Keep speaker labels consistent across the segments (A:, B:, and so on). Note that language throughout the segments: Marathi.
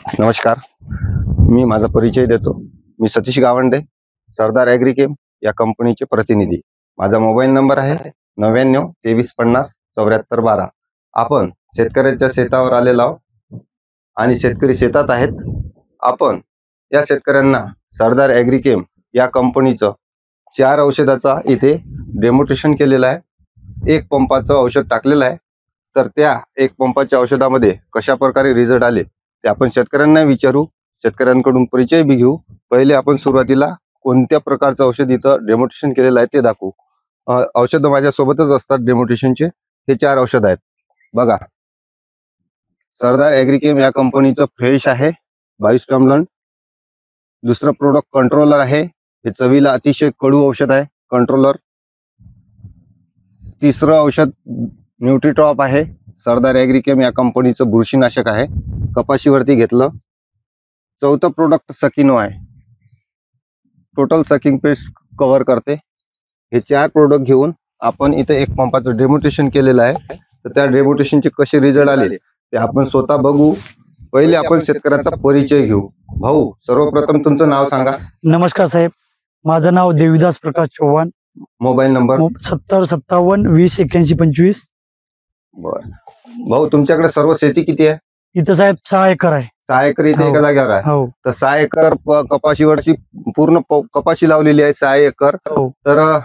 A: नमस्कार. मी माझा परिचय देतो. मी सतीश गावंडे, सरदार ॲग्रीकेम या कंपनीचे प्रतिनिधी. माझा मोबाईल नंबर आहे 99 23 50 74 12. आपण शेतकऱ्याच्या शेतावर आलेलो आहोत आणि शेतकरी शेतात आहेत. आपण या शेतकऱ्यांना सरदार ॲग्रीकेम या कंपनीचं 4 औषधाचा इथे डेमोन्स्ट्रेशन केलेलं आहे. एक पंपाचं औषध टाकलेलं आहे. तर त्या एक पंपाच्या औषधामध्ये कशा प्रकारे रिझल्ट आले ते आपण शेतकऱ्यांना विचारू, शेतकऱ्यांकडून परिचय बी घेऊ. पहिले आपण सुरुवातीला कोणत्या प्रकारचं औषध इथं डेमोन्स्ट्रेशन केलेलं आहे ते दाखवू. औषध माझ्या सोबतच असतात डेमोन्स्ट्रेशनचे. हे 4 औषध आहेत बघा. सरदार ॲग्रीकेम या कंपनीचं फ्रेश आहे 22 टमलन. दुसरं प्रोडक्ट कंट्रोलर आहे. हे चवीला अतिशय कडू औषध आहे कंट्रोलर. तिसरं औषध न्यूट्रीटॉप आहे. सरदार ॲग्रीकेम या कंपनीचं बुरशीनाशक आहे, कपाशीवरती घेतलं. चौथं प्रोडक्ट सकिनो आहे. टोटल सकिंग पेस्ट कव्हर करते. हे 4 प्रोडक्ट घेऊन आपण इथे एक पंपाचं डेमोन्स्ट्रेशन केलेलं आहे. तर त्या डेमोन्स्ट्रेशनचे कसे रिझल्ट आले ते आपण स्वतः बघू. पहिले आपण शेतकऱ्याचा परिचय घेऊ. भाऊ, सर्वप्रथम तुमचं नाव सांगा.
B: नमस्कार साहेब, माझं नाव देविदास प्रकाश चव्हाण.
A: Mobile number
B: 70 57 20 81 25.
A: बरं भाऊ, तुमच्याकडे सर्व शेती किती आहे?
B: इथं साहेब 6 एकर आहे.
A: 6 एकर इथे
B: हो.
A: एका जागेवर आहे.
B: हो
A: तर 6 एकर कपाशीवरची पूर्ण कपाशी लावलेली आहे 6 एकर.
B: हो.
A: तर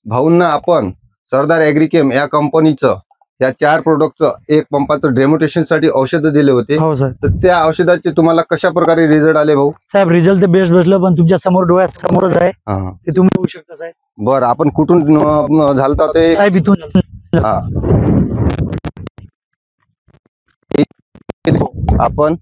A: भाऊंना आपण सरदार ॲग्रीकेम या कंपनीचं या 4 प्रोडक्टचं एक पंपाचं डेमोन्स्ट्रेशन साठी औषधं दिले होते.
B: हो साहेब.
A: तर त्या औषधाचे तुम्हाला कशा प्रकारे रिझल्ट आले भाऊ?
B: साहेब रिझल्ट तर बेस्ट भेटलं, पण तुमच्या समोर डोळ्यासमोरच आहे,
A: हा.
B: ते तुम्ही बघू शकता साहेब.
A: बरं, आपण कुठून झालता ते?
B: साहेब इथून
A: हा. आपण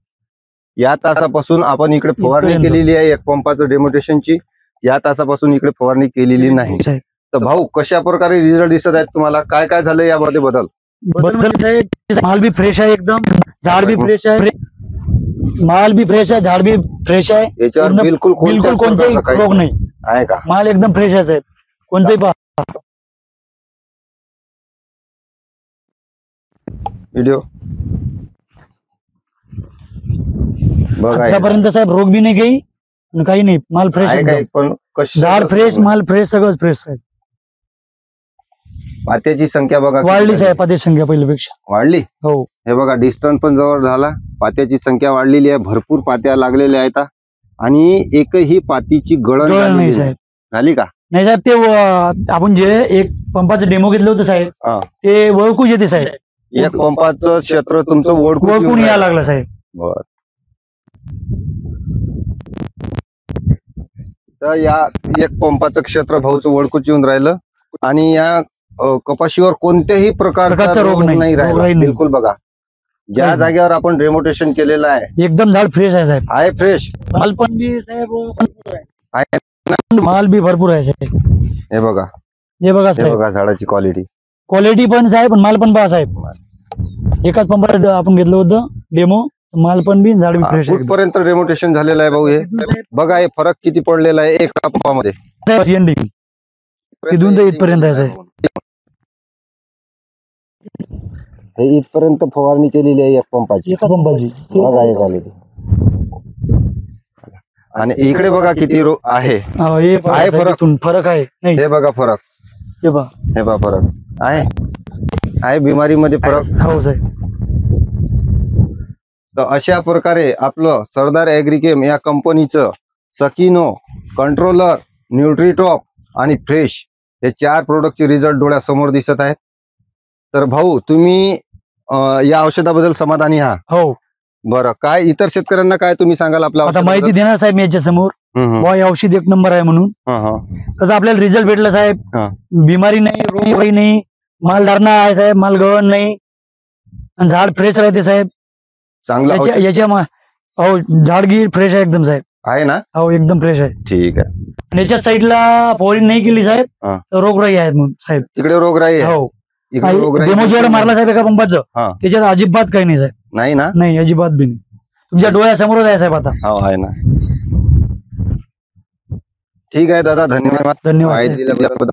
A: या तासापासून आपण इकडे फवारणी
B: इथपर्यंत.
A: केलेली आहे एक पंपाचं डेमोन्स्ट्रेशनची. या तासापासून इकडे फवारणी केलेली नाही.
B: साहेब
A: तर भाऊ, कशा प्रकारे रिझल्ट दिसत आहेत तुम्हाला? काय काय झालं यामध्ये बदल?
B: बदल साहेब, माल भी फ्रेश आहे एकदम, झाड भी फ्रेश आहे, माल भी फ्रेश आहे, झाड भी फ्रेश आहे.
A: याच्यावर
B: पूर्ण-
A: बिलकुल
B: बिलकुल कोणताही
A: काही
B: रोग नाही.
A: आहे का?
B: माल एकदम फ्रेश आहे साहेब. कोणताही पहा
A: व्हिडिओ बघा.
B: आतापर्यंत साहेब रोग बी नाही काही नाही. माल फ्रेश
A: आहे काय?
B: एकदम,
A: पण कशी
B: झाड फ्रेश, माल फ्रेश, सगळंच फ्रेश साहेब.
A: पात्याची संख्या बघा किती
B: वाढली
A: झाली.
B: साहेब पाती संख्या पहिल्यापेक्षा.
A: वाढली.
B: हो
A: हे बघा, डिस्टन्स पण जवळ झाला. पात्याची संख्या वाढलेली आहे. भरपूर पात्या लागलेल्या आहेत आणि एकही पातीची गळण
B: गळण
A: झालेली
B: नाही
A: नाही.
B: साहेब.
A: झाली का?
B: नाही साहेब, ते आपण जे एक पंपाचं डेमो घेतलं होतं साहेब,
A: हा.
B: ते ओळखूच येते साहेब.
A: एक पंपाचं क्षेत्र तुमचं ओळखून
B: ओळखून यायला लागलं साहेब.
A: बर. तर या एक पंपाचं क्षेत्र भाऊचं ओळखूच येऊन राहिलं आणि या कपाशीवर कोणत्याही प्रकारचा रोग नाही राहिला.
B: नाही.
A: बिलकुल बघा, ज्या
B: नाही.
A: जागेवर आपण डेमोन्स्ट्रेशन केलेलं आहे
B: एकदम झाड फ्रेश आहे साहेब.
A: आहे फ्रेश.
B: माल पण बी साहेब भरपूर
A: आहे.
B: आहे. माल बी भरपूर आहे साहेब.
A: हे बघा,
B: हे बघा
A: हे
B: साहेब,
A: बघा झाडाची क्वालिटी.
B: क्वालिटी पण साहेब, माल पण पहा साहेब. एकाच पंपाला आपण घेतलं होतं डेमो, माल पण बी, झाड बी फ्रेश आहे.
A: कुठपर्यंत डेमोन्स्ट्रेशन झालेलं आहे भाऊ? हे बघा, हे फरक किती पडलेला आहे एका पंपामध्ये.
B: तिथून तर इथपर्यंत आहे साहेब.
A: हे इथपर्यंत फवारणी केलेली आहे एक पंपाची.
B: एका पंपाची.
A: बघा हे क्वालिटी. आणि इकडे बघा किती आहे.
B: हो, हे पहा
A: आहे
B: साहेब,
A: फरक.
B: इथून फरक आहे. नाही
A: हे बघा फरक.
B: हे पहा.
A: हे बघा फरक आहे बिमारीमध्ये फरक.
B: हो साहेब.
A: तर अशा प्रकारे आपलं सरदार ॲग्रीकेम या कंपनीचं सकिनो, कंट्रोलर, न्यूट्रीटॉप आणि फ्रेश हे 4 प्रोडक्टचे रिझल्ट डोळ्यासमोर दिसत आहेत. तर भाऊ, तुम्ही या औषधाबद्दल समाधानी आहात?
B: हो.
A: बरं, काय इतर शेतकऱ्यांना काय तुम्ही सांगाल आपल्या
B: आता माहिती देणार साहेब मी याच्या समोर,
A: औषधाबद्दल?
B: हे औषध एक नंबर आहे म्हणून. कसं आपल्याला रिझल्ट भेटला साहेब.
A: हा.
B: बिमारी नाही, रोग नाही, मालधारणा आहे साहेब, माल गळण नाही आणि झाड फ्रेश राहते साहेब.
A: चांगलं औषध
B: हो, झाडगीर फ्रेश आहे एकदम साहेब.
A: आहे ना?
B: हो, एकदम फ्रेश आहे.
A: ठीक आहे.
B: आणि याच्या साईडला फवारणी नाही केली साहेब,
A: हा.
B: तर रोगराई आहेत म्हणून साहेब.
A: तिकडे रोगराई आहे.
B: हो,
A: इकडे रोगराई
B: डेमो जेवढं मारला साहेब एका
A: हा.
B: पंपाचं, त्याच्यात अजिबात काही नाही साहेब.
A: नाही ना?
B: नाही, अजिबात बी नाही. तुमच्या डोळ्यासमोरच आहे साहेब आता.
A: हो, आहे ना. ठीक आहे दादा, धन्यवाद.
B: धन्यवाद
A: माहिती
B: साहेब.
A: दिल्याबद्दल.